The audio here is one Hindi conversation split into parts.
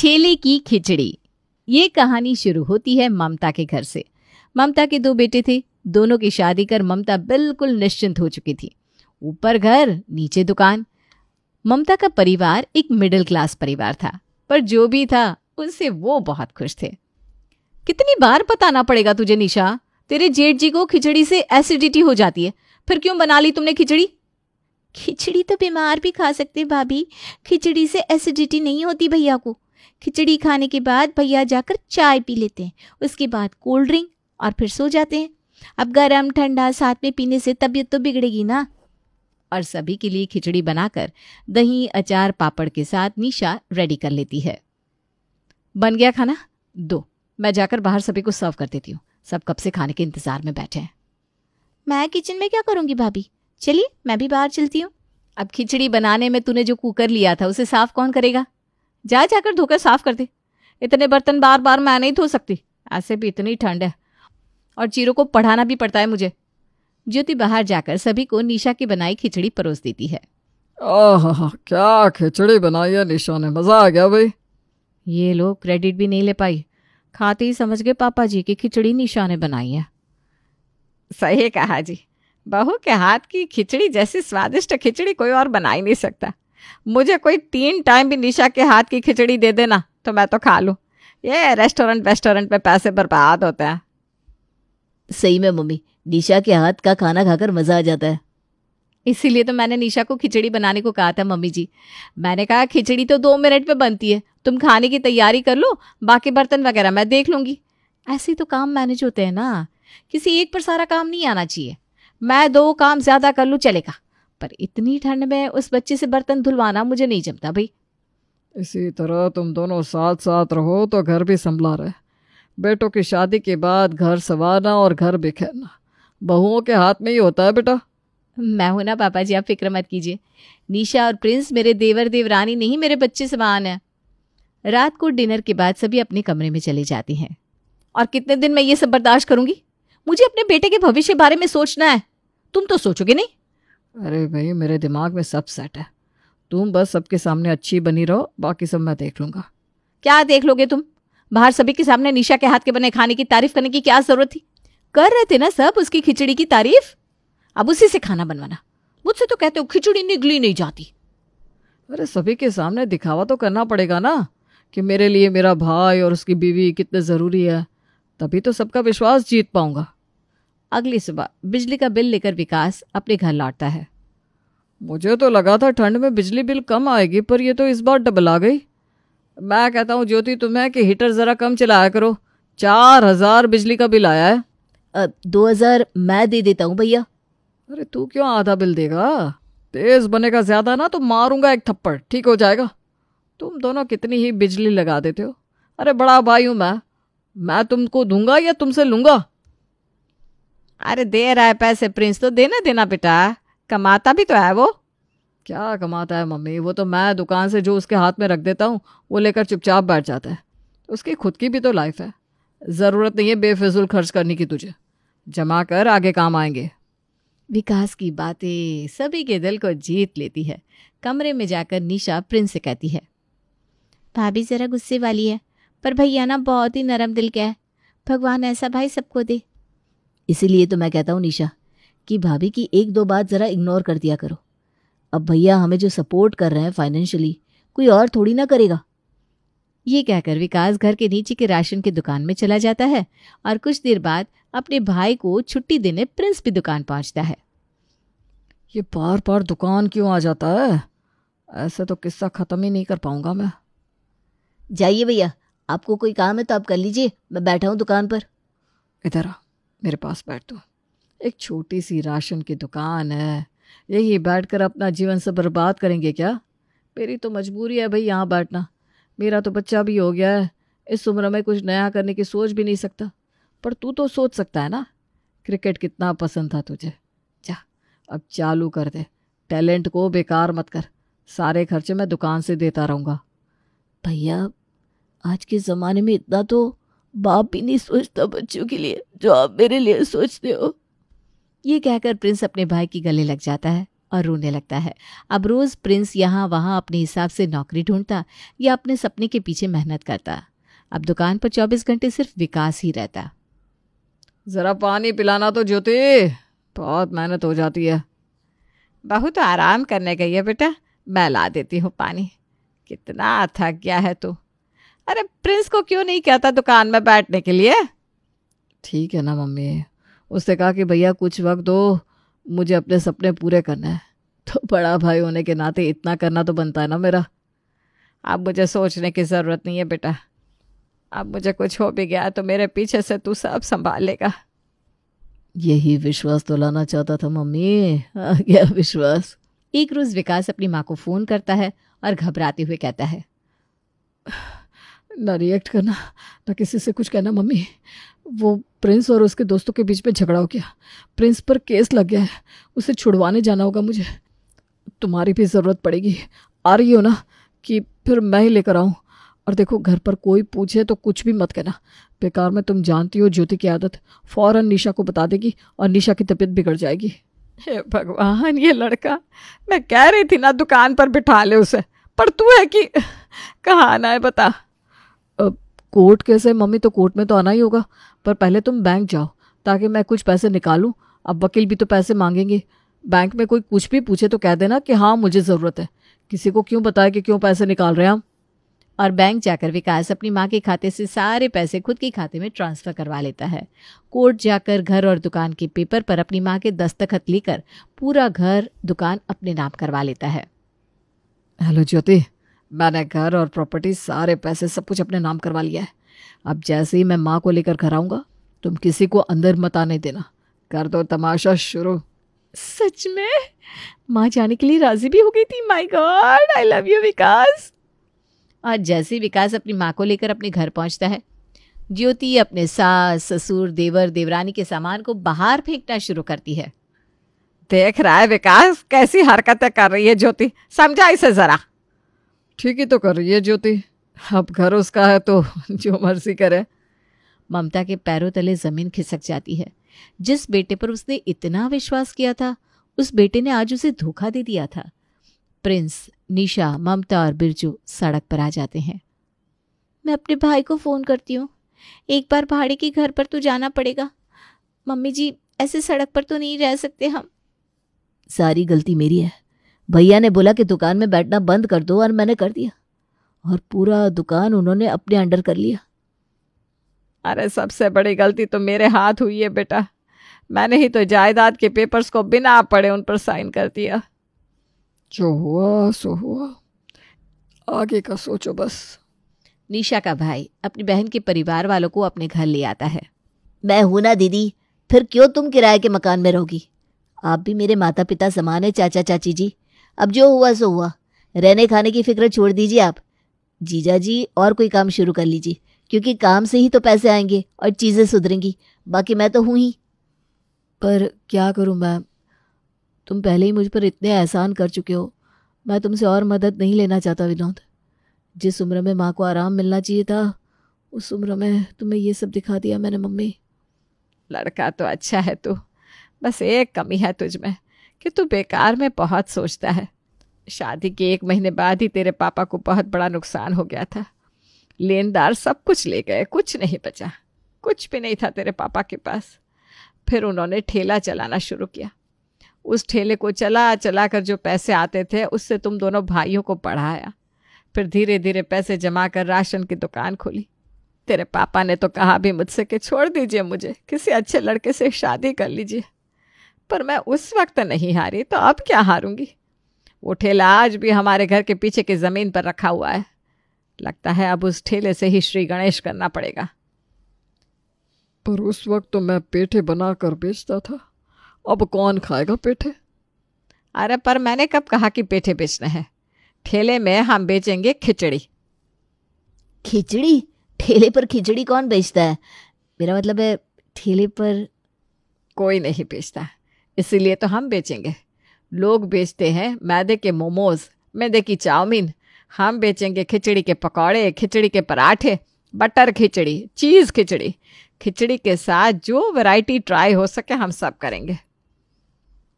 ठेले की खिचड़ी। ये कहानी शुरू होती है ममता के घर से। ममता के 2 बेटे थे। दोनों की शादी कर ममता बिल्कुल निश्चिंत हो चुकी थी। ऊपर घर, नीचे दुकान। ममता का परिवार एक मिडिल क्लास परिवार था, पर जो भी था उससे वो बहुत खुश थे। कितनी बार बताना पड़ेगा तुझे निशा, तेरे जेठ जी को खिचड़ी से एसिडिटी हो जाती है, फिर क्यों बना ली तुमने खिचड़ी? खिचड़ी तो बीमार भी खा सकते भाभी, खिचड़ी से एसिडिटी नहीं होती भैया को। खिचड़ी खाने के बाद भैया जाकर चाय पी लेते हैं, उसके बाद कोल्ड ड्रिंक और फिर सो जाते हैं। अब गरम ठंडा साथ में पीने से तबीयत तो बिगड़ेगी ना। और सभी के लिए खिचड़ी बनाकर दही, अचार, पापड़ के साथ निशा रेडी कर लेती है। बन गया खाना? दो, मैं जाकर बाहर सभी को सर्व कर देती हूँ। सब कब से खाने के इंतजार में बैठे हैं। मैं किचन में क्या करूंगी भाभी, चलिए मैं भी बाहर चलती हूँ। अब खिचड़ी बनाने में तूने जो कुकर लिया था उसे साफ कौन करेगा? जाकर धोकर साफ कर दे। इतने बर्तन बार बार मैं नहीं धो सकती, ऐसे भी इतनी ठंड है और चीरों को पढ़ाना भी पड़ता है मुझे। ज्योति बाहर जाकर सभी को निशा की बनाई खिचड़ी परोस देती है। आहा, क्या खिचड़ी बनाई है निशा ने, मजा आ गया भाई। ये लोग क्रेडिट भी नहीं ले पाई, खाते ही समझ गए पापा जी की खिचड़ी निशा ने बनाई है। सही कहा जी, बहू के हाथ की खिचड़ी जैसी स्वादिष्ट खिचड़ी कोई और बना ही नहीं सकता। मुझे कोई 3 टाइम भी निशा के हाथ की खिचड़ी दे देना तो मैं तो खा लूँ। ये रेस्टोरेंट में पैसे बर्बाद होते हैं। सही में मम्मी, निशा के हाथ का खाना खाकर मजा आ जाता है। इसीलिए तो मैंने निशा को खिचड़ी बनाने को कहा था मम्मी जी। मैंने कहा खिचड़ी तो 2 मिनट में बनती है, तुम खाने की तैयारी कर लो, बाकी बर्तन वगैरह मैं देख लूंगी। ऐसे तो काम मैनेज होते हैं ना, किसी एक पर सारा काम नहीं आना चाहिए। मैं 2 काम ज्यादा कर लूँ चलेगा, पर इतनी ठंड में उस बच्चे से बर्तन धुलवाना मुझे नहीं जमता भाई। इसी तरह तुम दोनों साथ साथ रहो तो घर भी संभला रहे। बेटों की शादी के बाद घर संवारना और घर बिखेरना बहुओं के हाथ में ही होता है बेटा। मैं हूं ना पापा जी, आप फिक्र मत कीजिए। निशा और प्रिंस मेरे देवर देवरानी नहीं, मेरे बच्चे समान है। रात को डिनर के बाद सभी अपने कमरे में चले जाते हैं। और कितने दिन मैं ये सब बर्दाश्त करूंगी? मुझे अपने बेटे के भविष्य के बारे में सोचना है, तुम तो सोचोगे नहीं। अरे भाई, मेरे दिमाग में सब सेट है, तुम बस सबके सामने अच्छी बनी रहो, बाकी सब मैं देख लूंगा। क्या देख लोगे तुम? बाहर सभी के सामने निशा के हाथ के बने खाने की तारीफ करने की क्या जरूरत थी? कर रहे थे ना सब उसकी खिचड़ी की तारीफ, अब उसी से खाना बनवाना। मुझसे तो कहते हो खिचड़ी निगली नहीं जाती। अरे सभी के सामने दिखावा तो करना पड़ेगा ना कि मेरे लिए मेरा भाई और उसकी बीवी कितने ज़रूरी है, तभी तो सबका विश्वास जीत पाऊंगा। अगली सुबह बिजली का बिल लेकर विकास अपने घर लौटता है। मुझे तो लगा था ठंड में बिजली बिल कम आएगी, पर ये तो इस बार डबल आ गई। मैं कहता हूँ ज्योति तुम्हें कि हीटर ज़रा कम चलाया करो, 4000 बिजली का बिल आया है। 2000 मैं दे देता हूँ भैया। अरे तू क्यों आधा बिल देगा? तेज बनेगा ज्यादा ना तो मारूंगा एक थप्पड़, ठीक हो जाएगा। तुम दोनों कितनी ही बिजली लगा देते हो। अरे बड़ा भाई हूं मैं तुमको दूंगा या तुमसे लूंगा? अरे दे रहा है पैसे प्रिंस, तो देना बेटा, कमाता भी तो है वो। क्या कमाता है मम्मी? वो तो मैं दुकान से जो उसके हाथ में रख देता हूँ वो लेकर चुपचाप बैठ जाता है। उसकी खुद की भी तो लाइफ है, ज़रूरत नहीं है बेफिजूल खर्च करने की। तुझे जमा कर, आगे काम आएंगे। विकास की बातें सभी के दिल को जीत लेती है। कमरे में जाकर निशा प्रिंस से कहती है, भाभी जरा गुस्से वाली है, पर भैया ना बहुत ही नरम दिल का है। भगवान ऐसा भाई सबको दे। इसीलिए तो मैं कहता हूँ निशा कि भाभी की 1-2 बात ज़रा इग्नोर कर दिया करो। अब भैया हमें जो सपोर्ट कर रहे हैं फाइनेंशियली, कोई और थोड़ी ना करेगा। ये कहकर विकास घर के नीचे के राशन की दुकान में चला जाता है और कुछ देर बाद अपने भाई को छुट्टी देने प्रिंस भी दुकान पहुंचता है। ये बार बार दुकान क्यों आ जाता है? ऐसे तो किस्सा खत्म ही नहीं कर पाऊंगा मैं। जाइए भैया, आपको कोई काम है तो आप कर लीजिए, मैं बैठा हूँ दुकान पर। इधर आ, मेरे पास बैठ। तो एक छोटी सी राशन की दुकान है, यही बैठकर अपना जीवन से बर्बाद करेंगे क्या? मेरी तो मजबूरी है भाई यहाँ बैठना। मेरा तो बच्चा भी हो गया है, इस उम्र में कुछ नया करने की सोच भी नहीं सकता। पर तू तो सोच सकता है ना। क्रिकेट कितना पसंद था तुझे, जा अब चालू कर दे। टैलेंट को बेकार मत कर, सारे खर्चे मैं दुकान से देता रहूँगा। भैया आज के ज़माने में इतना तो बाप भी नहीं सोचता बच्चों के लिए जो आप मेरे लिए सोचते हो। ये कहकर प्रिंस अपने भाई की गले लग जाता है और रोने लगता है। अब रोज़ प्रिंस यहाँ वहाँ अपने हिसाब से नौकरी ढूंढता या अपने सपने के पीछे मेहनत करता। अब दुकान पर 24 घंटे सिर्फ विकास ही रहता। ज़रा पानी पिलाना तो ज्योति, बहुत मेहनत हो जाती है। बहू तो आराम करने गई है बेटा, मैं ला देती हूँ पानी। कितना थक गया है तू। अरे प्रिंस को क्यों नहीं कहता दुकान में बैठने के लिए? ठीक है ना मम्मी, उसने कहा कि भैया कुछ वक्त दो, मुझे अपने सपने पूरे करना है। तो बड़ा भाई होने के नाते इतना करना तो बनता है ना मेरा। अब मुझे सोचने की ज़रूरत नहीं है बेटा, अब मुझे कुछ हो भी गया तो मेरे पीछे से तू सब संभाल लेगा। यही विश्वास तो लाना चाहता था मम्मी, आ गया विश्वास। एक रोज़ विकास अपनी माँ को फ़ोन करता है और घबराते हुए कहता है, ना रिएक्ट करना, ना किसी से कुछ कहना मम्मी। वो प्रिंस और उसके दोस्तों के बीच में झगड़ा हो गया, प्रिंस पर केस लग गया है, उसे छुड़वाने जाना होगा मुझे। तुम्हारी भी ज़रूरत पड़ेगी, आ रही हो ना कि फिर मैं ही लेकर आऊँ? और देखो घर पर कोई पूछे तो कुछ भी मत कहना, बेकार में तुम जानती हो ज्योति की आदत, फ़ौरन निशा को बता देगी और निशा की तबीयत बिगड़ जाएगी। हे भगवान, ये लड़का, मैं कह रही थी ना दुकान पर बिठा ले उसे, पर तू है कि कहाँ आना है बता। कोर्ट कैसे मम्मी, तो कोर्ट में तो आना ही होगा, पर पहले तुम बैंक जाओ ताकि मैं कुछ पैसे निकालूं। अब वकील भी तो पैसे मांगेंगे। बैंक में कोई कुछ भी पूछे तो कह देना कि हाँ मुझे ज़रूरत है, किसी को क्यों बताए कि क्यों पैसे निकाल रहे हैं हम। और बैंक जाकर विकास अपनी माँ के खाते से सारे पैसे खुद के खाते में ट्रांसफ़र करवा लेता है। कोर्ट जाकर घर और दुकान के पेपर पर अपनी माँ के दस्तखत लेकर पूरा घर दुकान अपने नाम करवा लेता है। हेलो ज्योति, मैंने घर और प्रॉपर्टी सारे पैसे सब कुछ अपने नाम करवा लिया है। अब जैसे ही मैं माँ को लेकर घर आऊँगा तुम किसी को अंदर मत आने देना, कर दो तमाशा शुरू। सच में? माँ जाने के लिए राजी भी हो गई थी? My God, I love you Vikas. और जैसे विकास अपनी माँ को लेकर अपने घर पहुंचता है, ज्योति अपने सास ससुर देवर देवरानी के सामान को बाहर फेंकना शुरू करती है। देख रहा है विकास कैसी हरकतें कर रही है ज्योति, समझा इसे जरा। ठीक ही तो कर रही है ज्योति, अब घर उसका है तो जो मर्जी करे। ममता के पैरों तले जमीन खिसक जाती है। जिस बेटे पर उसने इतना विश्वास किया था, उस बेटे ने आज उसे धोखा दे दिया था। प्रिंस, निशा, ममता और बिरजू सड़क पर आ जाते हैं। मैं अपने भाई को फ़ोन करती हूँ, एक बार भाड़े के घर पर तो जाना पड़ेगा। मम्मी जी, ऐसे सड़क पर तो नहीं रह सकते हम। सारी गलती मेरी है, भैया ने बोला कि दुकान में बैठना बंद कर दो और मैंने कर दिया, और पूरा दुकान उन्होंने अपने अंडर कर लिया। अरे सबसे बड़ी गलती तो मेरे हाथ हुई है बेटा, मैंने ही तो जायदाद के पेपर्स को बिना पढ़े उन पर साइन कर दिया। जो हुआ सो हुआ, आगे का सोचो बस। निशा का भाई अपनी बहन के परिवार वालों को अपने घर ले आता है। मैं हूं ना दीदी, फिर क्यों तुम किराए के मकान में रहोगी? आप भी मेरे माता पिता समान है चाचा चाची जी। अब जो हुआ सो हुआ, रहने खाने की फिक्र छोड़ दीजिए आप। जीजा जी और कोई काम शुरू कर लीजिए, क्योंकि काम से ही तो पैसे आएंगे और चीज़ें सुधरेंगी। बाकी मैं तो हूँ ही। पर क्या करूँ मैं, तुम पहले ही मुझ पर इतने एहसान कर चुके हो, मैं तुमसे और मदद नहीं लेना चाहता विनोद। जिस उम्र में माँ को आराम मिलना चाहिए था, उस उम्र में तुम्हें ये सब दिखा दिया मैंने मम्मी। लड़का तो अच्छा है तू, बस एक कमी है तुझ में कि तू बेकार में बहुत सोचता है। शादी के 1 महीने बाद ही तेरे पापा को बहुत बड़ा नुकसान हो गया था। लेनदार सब कुछ ले गए, कुछ नहीं बचा, कुछ भी नहीं था तेरे पापा के पास। फिर उन्होंने ठेला चलाना शुरू किया। उस ठेले को चला चला कर जो पैसे आते थे उससे तुम दोनों भाइयों को पढ़ाया। फिर धीरे धीरे पैसे जमा कर राशन की दुकान खोली। तेरे पापा ने तो कहा भी मुझसे कि छोड़ दीजिए, मुझे किसी अच्छे लड़के से शादी कर लीजिए, पर मैं उस वक्त नहीं हारी, तो अब क्या हारूंगी। वो ठेला आज भी हमारे घर के पीछे की ज़मीन पर रखा हुआ है। लगता है अब उस ठेले से ही श्री गणेश करना पड़ेगा। पर उस वक्त तो मैं पेठे बना कर बेचता था, अब कौन खाएगा पेठे? अरे पर मैंने कब कहा कि पेठे बेचना है? ठेले में हम बेचेंगे खिचड़ी। खिचड़ी? ठेले पर खिचड़ी कौन बेचता है? मेरा मतलब है ठेले पर कोई नहीं बेचता, इसीलिए तो हम बेचेंगे। लोग बेचते हैं मैदे के मोमोज, मैदे की चाउमीन, हम बेचेंगे खिचड़ी के पकौड़े, खिचड़ी के पराठे, बटर खिचड़ी, चीज़ खिचड़ी। खिचड़ी के साथ जो वैरायटी ट्राई हो सके हम सब करेंगे।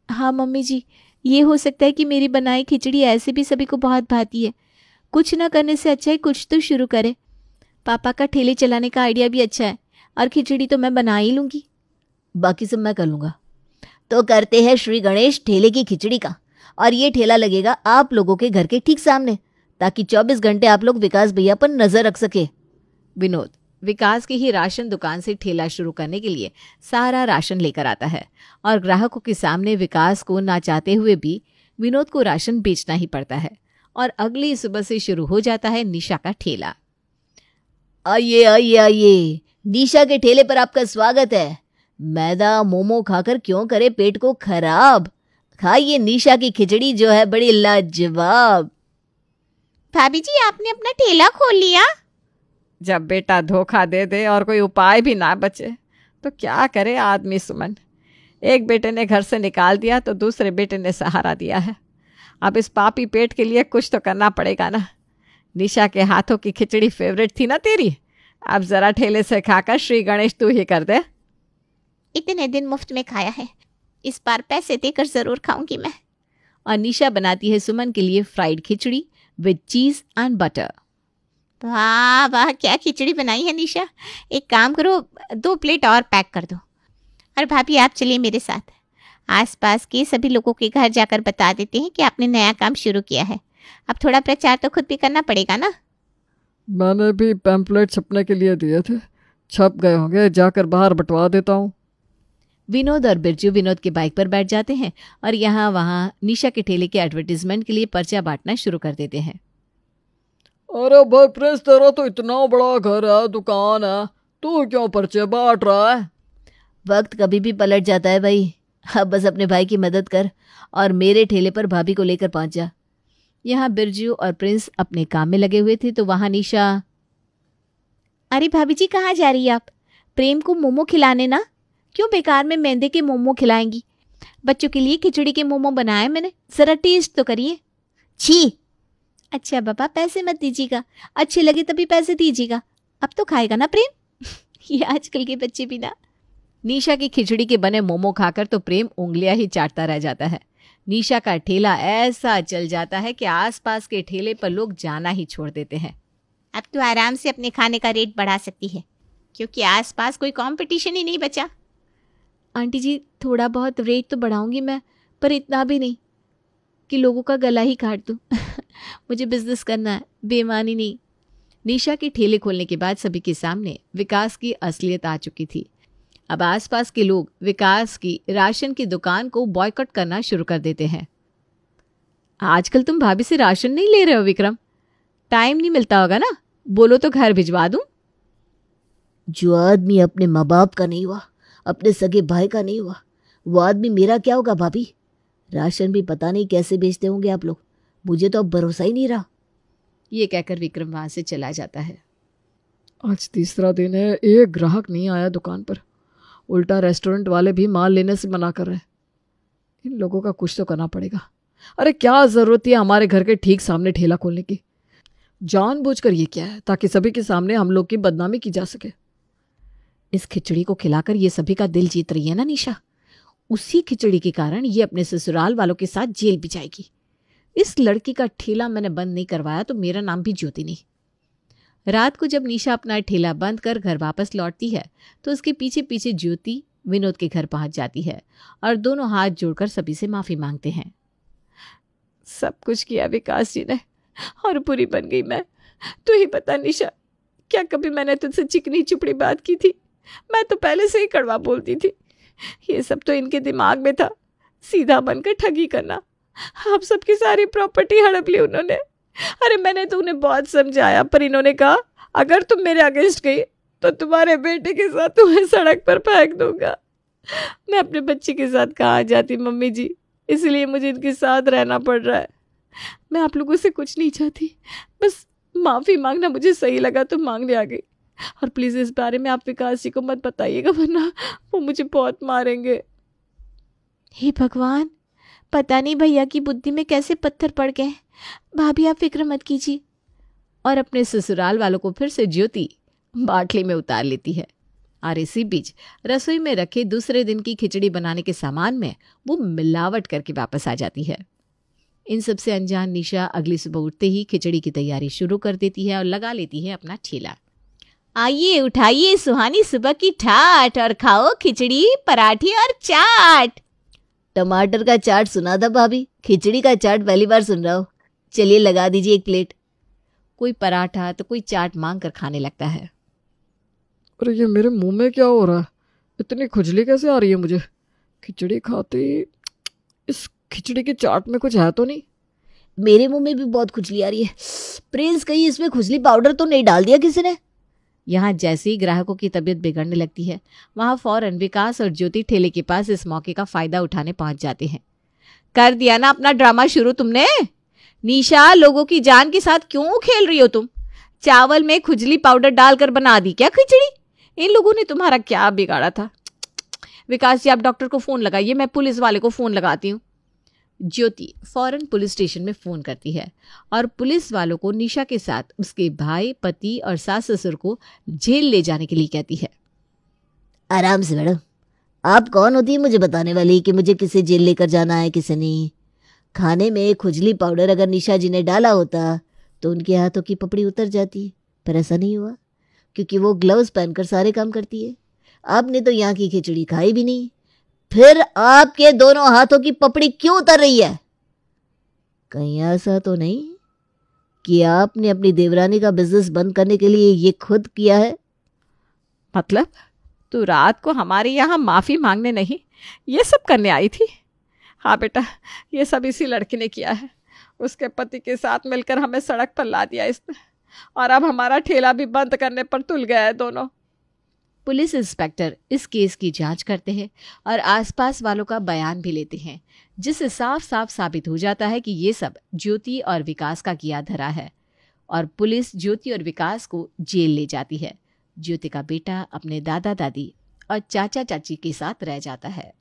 हाँ मम्मी जी, ये हो सकता है कि मेरी बनाई खिचड़ी ऐसे भी सभी को बहुत भाती है। कुछ ना करने से अच्छा है कुछ तो शुरू करे। पापा का ठेले चलाने का आइडिया भी अच्छा है और खिचड़ी तो मैं बना ही लूँगी। बाकी सब मैं कर लूँगा। तो करते हैं श्री गणेश ठेले की खिचड़ी का, और ये ठेला लगेगा आप लोगों के घर के ठीक सामने, ताकि 24 घंटे आप लोग विकास भैया पर नजर रख सके। विनोद विकास की ही राशन दुकान से ठेला शुरू करने के लिए सारा राशन लेकर आता है और ग्राहकों के सामने विकास को ना चाहते हुए भी विनोद को राशन बेचना ही पड़ता है। और अगली सुबह से शुरू हो जाता है निशा का ठेला। आइए आइए आइए, निशा के ठेले पर आपका स्वागत है। मैदा मोमो खाकर क्यों करे पेट को खराब, खाइए निशा की खिचड़ी जो है बड़ी लाजवाब। भाभी जी आपने अपना ठेला खोल लिया? जब बेटा धोखा दे दे और कोई उपाय भी ना बचे तो क्या करे आदमी सुमन। एक बेटे ने घर से निकाल दिया तो दूसरे बेटे ने सहारा दिया है। अब इस पापी पेट के लिए कुछ तो करना पड़ेगा ना। निशा के हाथों की खिचड़ी फेवरेट थी ना तेरी, अब जरा ठेले से खाकर श्री गणेश तू ही कर दे। इतने दिन मुफ्त में खाया है, इस बार पैसे देकर जरूर खाऊंगी मैं। और निशा बनाती है सुमन के लिए फ्राइड खिचड़ी विद चीज एंड बटर। वाह वाह क्या खिचड़ी बनाई है निशा। एक काम करो 2 प्लेट और पैक कर दो। और भाभी आप चलिए मेरे साथ, आसपास के सभी लोगों के घर जाकर बता देते हैं कि आपने नया काम शुरू किया है। अब थोड़ा प्रचार तो खुद भी करना पड़ेगा ना। मैंने भी पैम्पलेट छपने के लिए दिए थे, छप गए होंगे, जाकर बाहर बंटवा देता हूँ। विनोद और बिरजू विनोद के बाइक पर बैठ जाते हैं और यहाँ वहाँ निशा के ठेले के एडवर्टीजमेंट के लिए पर्चा बांटना शुरू कर देते हैं। अरे भाई प्रिंस, तेरा तो इतना बड़ा घर है, दुकान है, तू क्यों पर्चे बांट रहा है? वक्त कभी भी पलट जाता है भाई, अब बस अपने भाई की मदद कर और मेरे ठेले पर भाभी को लेकर पहुंच जा। यहाँ बिरजू और प्रिंस अपने काम में लगे हुए थे तो वहाँ निशा, अरे भाभी जी कहाँ जा रही है आप? प्रेम को मोमो खिलाने ना, क्यों बेकार में मैदे के मोमो खिलाएंगी? बच्चों के लिए खिचड़ी के मोमो बनाए मैंने, जरा टेस्ट तो करिए। छी। अच्छा बाबा पैसे मत दीजिएगा, अच्छे लगे तभी पैसे दीजिएगा, अब तो खाएगा ना प्रेम। ये आजकल के बच्चे भी ना। निशा की खिचड़ी के बने मोमो खाकर तो प्रेम उंगलियां ही चाटता रह जाता है। निशा का ठेला ऐसा चल जाता है कि आसपास के ठेले पर लोग जाना ही छोड़ देते हैं। अब तो आराम से अपने खाने का रेट बढ़ा सकती है, क्योंकि आसपास कोई कंपटीशन ही नहीं बचा। आंटी जी थोड़ा बहुत रेट तो बढ़ाऊंगी मैं, पर इतना भी नहीं कि लोगों का गला ही काट दूं। मुझे बिजनेस करना है, बेईमानी नहीं। निशा के ठेले खोलने के बाद सभी के सामने विकास की असलियत आ चुकी थी। अब आसपास के लोग विकास की राशन की दुकान को बॉयकॉट करना शुरू कर देते हैं। आजकल तुम भाभी से राशन नहीं ले रहे हो विक्रम? टाइम नहीं मिलता होगा ना, बोलो तो घर भिजवा दूं। जो आदमी अपने माँ बाप का नहीं हुआ, अपने सगे भाई का नहीं हुआ, वो आदमी मेरा क्या होगा भाभी? राशन भी पता नहीं कैसे बेचते होंगे आप लोग, मुझे तो अब भरोसा ही नहीं रहा। ये कहकर विक्रम वहां से चला जाता है। आज तीसरा दिन है, एक ग्राहक नहीं आया दुकान पर, उल्टा रेस्टोरेंट वाले भी माल लेने से मना कर रहे हैं। इन लोगों का कुछ तो करना पड़ेगा। अरे क्या जरूरत है हमारे घर के ठीक सामने ठेला खोलने की? जानबूझकर ये क्या है, ताकि सभी के सामने हम लोग की बदनामी की जा सके। इस खिचड़ी को खिलाकर ये सभी का दिल जीत रही है ना निशा, उसी खिचड़ी के कारण ये अपने ससुराल वालों के साथ जेल भी जाएगी। इस लड़की का ठेला मैंने बंद नहीं करवाया तो मेरा नाम भी ज्योति नहीं। रात को जब निशा अपना ठेला बंद कर घर वापस लौटती है तो उसके पीछे पीछे ज्योति विनोद के घर पहुंच जाती है और दोनों हाथ जोड़कर सभी से माफी मांगते हैं। सब कुछ किया विकास जी ने और बुरी बन गई मैं। तू ही बता निशा, क्या कभी मैंने तुझसे चिकनी चुपड़ी बात की थी? मैं तो पहले से ही कड़वा बोलती थी। ये सब तो इनके दिमाग में था, सीधा बनकर ठगी करना। आप सबकी सारी प्रॉपर्टी हड़प ली उन्होंने। अरे मैंने तो उन्हें बहुत समझाया, पर इन्होंने कहा अगर तुम मेरे अगेंस्ट गई तो तुम्हारे बेटे के साथ तुम्हें सड़क पर फेंक दूंगा। मैं अपने बच्चे के साथ कहाँ जाती मम्मी जी, इसलिए मुझे इनके साथ रहना पड़ रहा है। मैं आप लोगों से कुछ नहीं चाहती, बस माफ़ी मांगना मुझे सही लगा तो मांगने आ गई। और प्लीज़ इस बारे में आप विकास जी को मत बताइएगा, वरना वो मुझे बहुत मारेंगे। हे भगवान, पता नहीं भैया की बुद्धि में कैसे पत्थर पड़ गए। भाभी आप फिक्र मत कीजिए। और अपने ससुराल वालों को फिर से ज्योति बाटली में उतार लेती है। और इसी बीच रसोई में रखे दूसरे दिन की खिचड़ी बनाने के सामान में वो मिलावट करके वापस आ जाती है। इन सब से अनजान निशा अगली सुबह उठते ही खिचड़ी की तैयारी शुरू कर देती है और लगा लेती है अपना ठेला। आइए उठाइए सुहानी सुबह की ठाठ और खाओ खिचड़ी, पराठे और चाट। टमाटर का चाट सुना था भाभी, खिचड़ी का चाट पहली बार सुन रहा हूँ। चलिए लगा दीजिए एक प्लेट। कोई पराठा तो कोई चाट मांग कर खाने लगता है। अरे ये मेरे मुंह में क्या हो रहा है? इतनी खुजली कैसे आ रही है मुझे? खिचड़ी खाती, इस खिचड़ी के चाट में कुछ है तो नहीं? मेरे मुंह में भी बहुत खुजली आ रही है। प्रिंस, कहीं इसमें खुजली पाउडर तो नहीं डाल दिया किसी ने? यहाँ जैसे ही ग्राहकों की तबीयत बिगड़ने लगती है, वहां फौरन विकास और ज्योति ठेले के पास इस मौके का फायदा उठाने पहुंच जाते हैं। कर दिया ना अपना ड्रामा शुरू तुमने? निशा, लोगों की जान के साथ क्यों खेल रही हो तुम? चावल में खुजली पाउडर डालकर बना दी क्या खिचड़ी? इन लोगों ने तुम्हारा क्या बिगाड़ा था? विकास जी, आप डॉक्टर को फोन लगाइए, मैं पुलिस वाले को फोन लगाती हूँ। ज्योति फौरन पुलिस स्टेशन में फोन करती है और पुलिस वालों को निशा के साथ उसके भाई, पति और सास ससुर को जेल ले जाने के लिए कहती है। आराम से मैडम, आप कौन होती है मुझे बताने वाली कि मुझे किसे जेल लेकर जाना है किसे नहीं? खाने में खुजली पाउडर अगर निशा जी ने डाला होता तो उनके हाथों की पपड़ी उतर जाती, पर ऐसा नहीं हुआ क्योंकि वो ग्लव्स पहनकर सारे काम करती है। आपने तो यहाँ की खिचड़ी खाई भी नहीं, फिर आपके दोनों हाथों की पपड़ी क्यों उतर रही है? कहीं ऐसा तो नहीं कि आपने अपनी देवरानी का बिजनेस बंद करने के लिए ये खुद किया है? मतलब तू रात को हमारे यहाँ माफी मांगने नहीं, ये सब करने आई थी? हाँ बेटा, ये सब इसी लड़के ने किया है। उसके पति के साथ मिलकर हमें सड़क पर ला दिया इसने, और अब हमारा ठेला भी बंद करने पर तुल गया है दोनों। पुलिस इंस्पेक्टर इस केस की जांच करते हैं और आसपास वालों का बयान भी लेते हैं, जिससे साफ साफ साबित हो जाता है कि ये सब ज्योति और विकास का किया धरा है, और पुलिस ज्योति और विकास को जेल ले जाती है। ज्योति का बेटा अपने दादा दादी और चाचा चाची के साथ रह जाता है।